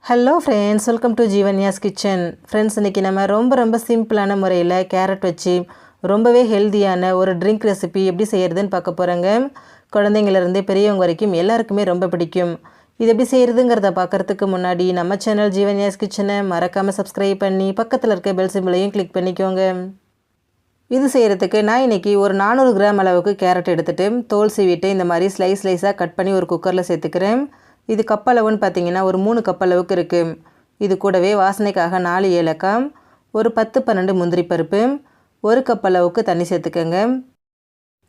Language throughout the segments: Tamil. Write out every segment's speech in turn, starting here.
Hello friends, welcome to Jeevanya's kitchen. Friends, இன்றைக்கி நம்ம ரொம்ப சிம்பிளான முறையில் கேரட் வச்சு ரொம்பவே ஹெல்த்தியான ஒரு ட்ரிங்க் ரெசிபி எப்படி செய்கிறதுன்னு பார்க்க போகிறேங்க. குழந்தைங்கள்லேருந்து பெரியவங்க வரைக்கும் எல்லாருக்குமே ரொம்ப பிடிக்கும். இது எப்படி செய்கிறதுங்கிறத பார்க்குறதுக்கு முன்னாடி நம்ம சேனல் ஜீவன்யாஸ் கிச்சனை மறக்காமல் சப்ஸ்கிரைப் பண்ணி பக்கத்தில் இருக்க பெல் சிம்பிளையும் கிளிக் பண்ணிக்கோங்க. இது செய்கிறதுக்கு நான் இன்றைக்கி ஒரு 400 கிராம் அளவுக்கு கேரட் எடுத்துகிட்டு தோல் சீவிட்டு இந்த மாதிரி ஸ்லைஸாக கட் பண்ணி ஒரு குக்கரில் சேர்த்துக்கிறேன். இது கப் அளவுன்னு பார்த்தீங்கன்னா ஒரு 3 கப் அளவுக்கு இருக்குது. இது கூடவே வாசனைக்காக 4 ஏலக்காய், ஒரு 10-12 முந்திரி பருப்பு, 1 கப் அளவுக்கு தண்ணி சேர்த்துக்கோங்க.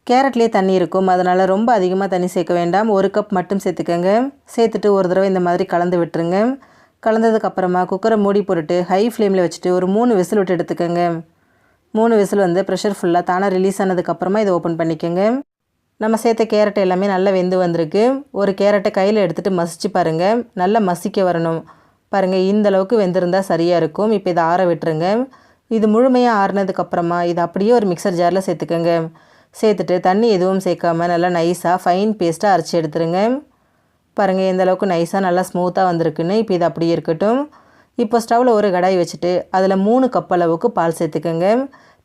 கேரட்லேயே தண்ணி இருக்கும், அதனால் ரொம்ப அதிகமாக தண்ணி சேர்க்க வேண்டாம். 1 கப் மட்டும் சேர்த்துக்கோங்க. சேர்த்துட்டு ஒரு தடவை இந்த மாதிரி கலந்து விட்டுருங்க. கலந்ததுக்கப்புறமா குக்கரை மூடி போட்டுட்டு ஹை ஃப்ளேமில் வச்சுட்டு ஒரு 3 விசில் விட்டு எடுத்துக்கோங்க. 3 விசில் ப்ரெஷர் ஃபுல்லாக தானாக ரிலீஸ் ஆனதுக்கப்புறமா இதை ஓப்பன் பண்ணிக்கோங்க. நம்ம சேர்த்த கேரட் எல்லாமே நல்லா வெந்து வந்திருக்கு. ஒரு கேரட்டை கையில் எடுத்துகிட்டு மசிச்சு பாருங்கள். நல்லா மசிக்க வரணும். பாருங்கள், இந்த அளவுக்கு வெந்திருந்தால் சரியாக இருக்கும். இப்போ இதை ஆற விட்டுருங்க. இது முழுமையாக ஆறினதுக்கப்புறமா இதை அப்படியே ஒரு மிக்சர் ஜாரில் சேர்த்துக்கோங்க. சேர்த்துட்டு தண்ணி எதுவும் சேர்க்காமல் நல்லா நைஸாக ஃபைன் பேஸ்ட்டாக அரைச்சி எடுத்துருங்க. பாருங்கள், இந்த அளவுக்கு நைஸாக நல்லா ஸ்மூத்தாக வந்திருக்குன்னு. இப்போ இது அப்படியே இருக்கட்டும். இப்போ ஸ்டவ்வில் ஒரு கடாய் வச்சுட்டு அதில் 3 கப் அளவுக்கு பால் சேர்த்துக்கோங்க.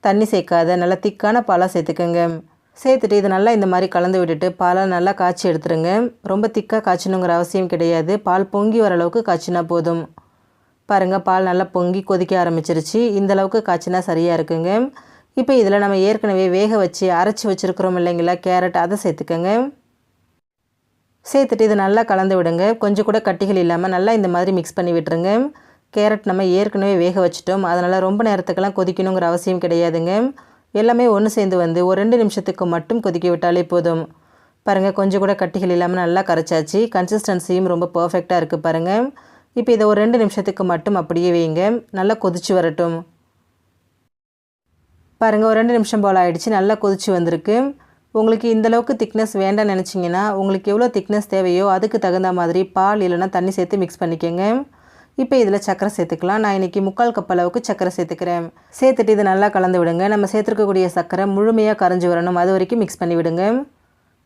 தண்ணி சேர்க்காத நல்லா திக்கான பாலாக சேர்த்துக்கோங்க. சேர்த்துட்டு இது நல்லா இந்த மாதிரி கலந்து விட்டுட்டு பாலை நல்லா காய்ச்சி எடுத்துருங்க. ரொம்ப திக்காக காய்ச்சணுங்கிற அவசியம் கிடையாது. பால் பொங்கி வர அளவுக்கு காய்ச்சினா போதும். பாருங்கள், பால் நல்லா பொங்கி கொதிக்க ஆரம்பிச்சிருச்சு. இந்த அளவுக்கு காய்ச்சினா சரியாக இருக்குங்க. இப்போ இதில் நம்ம ஏற்கனவே வேக வச்சு அரைச்சி வச்சுருக்கிறோம் இல்லைங்களா கேரட், அதை சேர்த்துக்கோங்க. சேர்த்துட்டு இதை நல்லா கலந்து விடுங்க. கொஞ்சம் கூட கட்டிகள் இல்லாமல் நல்லா இந்த மாதிரி மிக்ஸ் பண்ணி விட்டுருங்க. கேரட் நம்ம ஏற்கனவே வேக வச்சிட்டோம், அதனால் ரொம்ப நேரத்துக்கெல்லாம் கொதிக்கணுங்கிற அவசியம் கிடையாதுங்க. எல்லாமே ஒன்று சேர்ந்து ஒரு 2 நிமிஷத்துக்கு மட்டும் கொதிக்க விட்டாலே போதும். பாருங்கள், கொஞ்சம் கூட கட்டிகள் இல்லாமல் நல்லா கரைச்சாச்சு. கன்சிஸ்டன்சியும் ரொம்ப பர்ஃபெக்டாக இருக்குது பாருங்கள். இப்போ இதை ஒரு 2 நிமிஷத்துக்கு மட்டும் அப்படியே வைங்க. நல்லா கொதிச்சு வரட்டும். பாருங்கள், ஒரு 2 நிமிஷம் போல் ஆகிடுச்சு. நல்லா கொதிச்சு வந்திருக்கு. உங்களுக்கு இந்தளவுக்கு திக்னஸ் வேண்டாம்னு நினச்சிங்கன்னா உங்களுக்கு எவ்வளோ திக்னஸ் தேவையோ அதுக்கு தகுந்த மாதிரி பால் இல்லைனா தண்ணி சேர்த்து மிக்ஸ் பண்ணிக்கோங்க. இப்போ இதில் சர்க்கரை சேர்த்துக்கலாம். நான் இன்றைக்கி 3/4 கப் அளவுக்கு சர்க்கரை சேர்த்துக்கிறேன். சேர்த்துட்டு இதை நல்லா கலந்து விடுங்க. நம்ம சேர்த்துருக்கக்கூடிய சர்க்கரை முழுமையாக கரைஞ்சி வரணும், அது வரைக்கும் மிக்ஸ் பண்ணி விடுங்க.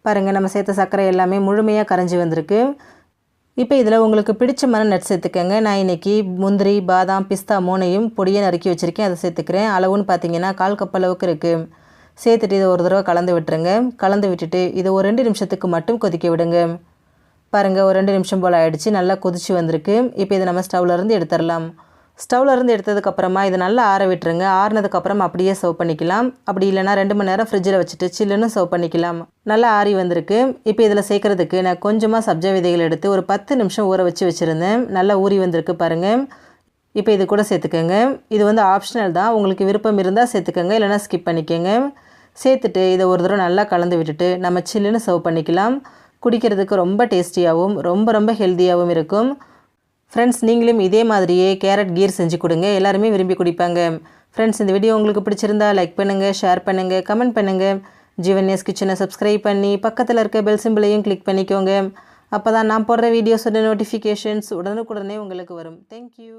பாருங்கள், நம்ம சேர்த்த சர்க்கரை எல்லாமே முழுமையாக கரைஞ்சி வந்திருக்கு. இப்போ இதில் உங்களுக்கு பிடிச்சமான நட்ஸ் சேர்த்துக்கோங்க. நான் இன்றைக்கி முந்திரி, பாதாம், பிஸ்தா 3ஐயும் பொடியை நறுக்கி வச்சுருக்கேன், அதை சேர்த்துக்கிறேன். அளவுன்னு பார்த்தீங்கன்னா 1/4 கப் அளவுக்கு இருக்குது. சேர்த்துட்டு இதை ஒரு தடவை கலந்து விட்டுருங்க. கலந்து விட்டுட்டு இதை ஒரு 2 நிமிஷத்துக்கு மட்டும் கொதிக்க விடுங்க. பாருங்கள், ஒரு 2 நிமிஷம் போல் ஆகிடுச்சு. நல்லா கொதிச்சு வந்திருக்கு. இப்போ இதை நம்ம ஸ்டவ்லேருந்து எடுத்துடலாம். ஸ்டவ்லேருந்து எடுத்ததுக்கப்புறமா இதை நல்லா ஆற விட்டுருங்க. ஆறினதுக்கப்புறம் அப்படியே சர்வ் பண்ணிக்கலாம். அப்படி இல்லைனா 2 மணி நேரம் ஃப்ரிட்ஜில் வச்சுட்டு சில்லுன்னு சர்வ் பண்ணிக்கலாம். நல்லா ஆறி வந்திருக்கு. இப்போ இதில் சேர்க்குறதுக்கு நான் கொஞ்சமாக சப்ஜா விதைகள் எடுத்து ஒரு 10 நிமிஷம் ஊற வச்சுருந்தேன். நல்லா ஊறி வந்திருக்கு பாருங்கள். இப்போ இது கூட சேர்த்துக்கோங்க. இது ஆப்ஷனல் தான், உங்களுக்கு விருப்பம் இருந்தால் சேர்த்துக்கோங்க, இல்லைனா ஸ்கிப் பண்ணிக்கோங்க. சேர்த்துட்டு இதை ஒரு தடவை நல்லா கலந்து விட்டுட்டு நம்ம சில்லுன்னு சர்வ் பண்ணிக்கலாம். குடிக்கிறதுக்கு ரொம்ப டேஸ்டியாகவும் ரொம்ப ஹெல்த்தியாகவும் இருக்கும். ஃப்ரெண்ட்ஸ், நீங்களும் இதே மாதிரியே கேரட் கீர் செஞ்சு கொடுங்க. எல்லாருமே விரும்பி குடிப்பாங்க. ஃப்ரெண்ட்ஸ், இந்த வீடியோ உங்களுக்கு பிடிச்சிருந்தா லைக் பண்ணுங்கள், ஷேர் பண்ணுங்கள், கமெண்ட் பண்ணுங்கள். ஜீவன்யாஸ் கிச்சனை சப்ஸ்கிரைப் பண்ணி பக்கத்தில் இருக்க பெல் சிம்பிளையும் கிளிக் பண்ணிக்கோங்க. அப்போ தான் நான் போடுற வீடியோஸோட நோட்டிஃபிகேஷன்ஸ் உடனுக்குடனே உங்களுக்கு வரும். தேங்க்யூ.